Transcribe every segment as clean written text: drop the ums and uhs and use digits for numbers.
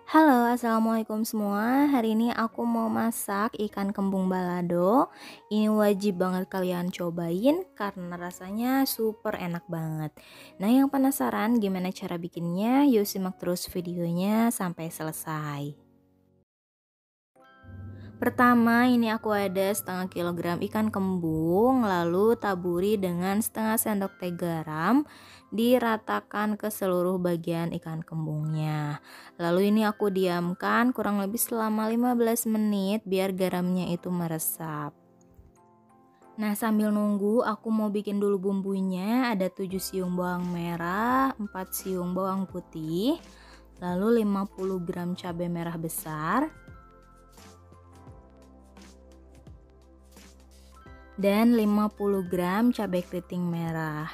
Halo, assalamualaikum semua. Hari ini aku mau masak ikan kembung balado. Ini wajib banget kalian cobain karena rasanya super enak banget. Nah, yang penasaran gimana cara bikinnya? Yuk simak terus videonya sampai selesai. Pertama, ini aku ada setengah kilogram ikan kembung, lalu taburi dengan setengah sendok teh garam, diratakan ke seluruh bagian ikan kembungnya. Lalu ini aku diamkan kurang lebih selama 15 menit biar garamnya itu meresap. Nah, sambil nunggu aku mau bikin dulu bumbunya. Ada 7 siung bawang merah, 4 siung bawang putih, lalu 50 gram cabai merah besar, dan 50 gram cabai keriting merah.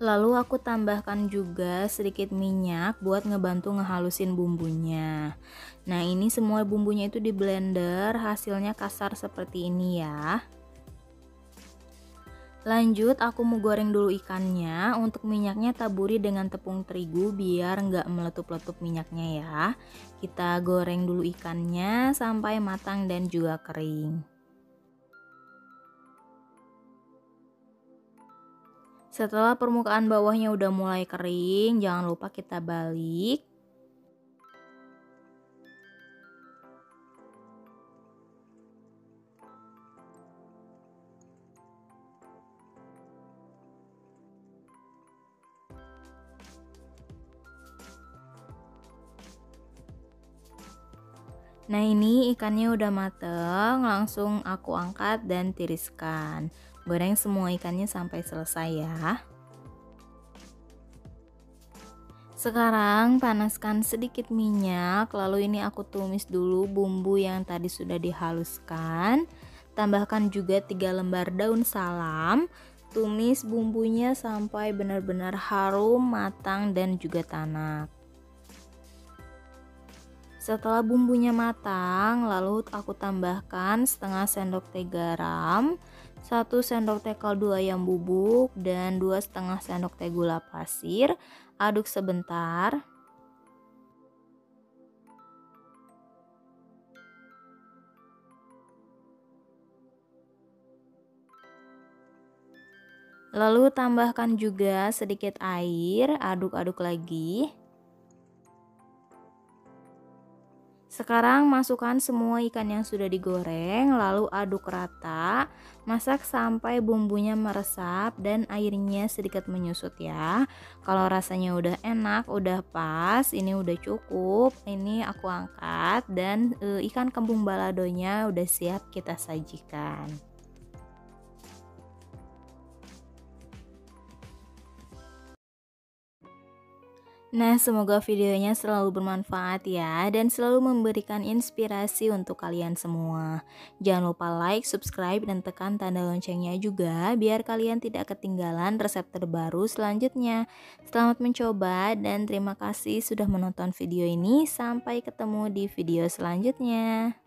Lalu aku tambahkan juga sedikit minyak buat ngebantu ngehalusin bumbunya. Nah, ini semua bumbunya itu di blender, hasilnya kasar seperti ini ya. Lanjut, aku mau goreng dulu ikannya. Untuk minyaknya taburi dengan tepung terigu biar nggak meletup-letup minyaknya ya. Kita goreng dulu ikannya sampai matang dan juga kering. Setelah permukaan bawahnya udah mulai kering, jangan lupa kita balik. Nah, ini ikannya udah mateng, langsung aku angkat dan tiriskan. Goreng semua ikannya sampai selesai ya. Sekarang panaskan sedikit minyak, lalu ini aku tumis dulu bumbu yang tadi sudah dihaluskan. Tambahkan juga 3 lembar daun salam. Tumis bumbunya sampai benar-benar harum, matang dan juga tanak. Setelah bumbunya matang, lalu aku tambahkan setengah sendok teh garam, 1 sendok teh kaldu ayam bubuk, dan 2,5 sendok teh gula pasir. Aduk sebentar. Lalu tambahkan juga sedikit air, aduk-aduk lagi. Sekarang masukkan semua ikan yang sudah digoreng, lalu aduk rata. Masak sampai bumbunya meresap dan airnya sedikit menyusut ya. Kalau rasanya udah enak, udah pas, ini udah cukup. Ini aku angkat dan ikan kembung baladonya udah siap kita sajikan. Nah, semoga videonya selalu bermanfaat ya dan selalu memberikan inspirasi untuk kalian semua. Jangan lupa like, subscribe, dan tekan tanda loncengnya juga biar kalian tidak ketinggalan resep terbaru selanjutnya. Selamat mencoba dan terima kasih sudah menonton video ini. Sampai ketemu di video selanjutnya.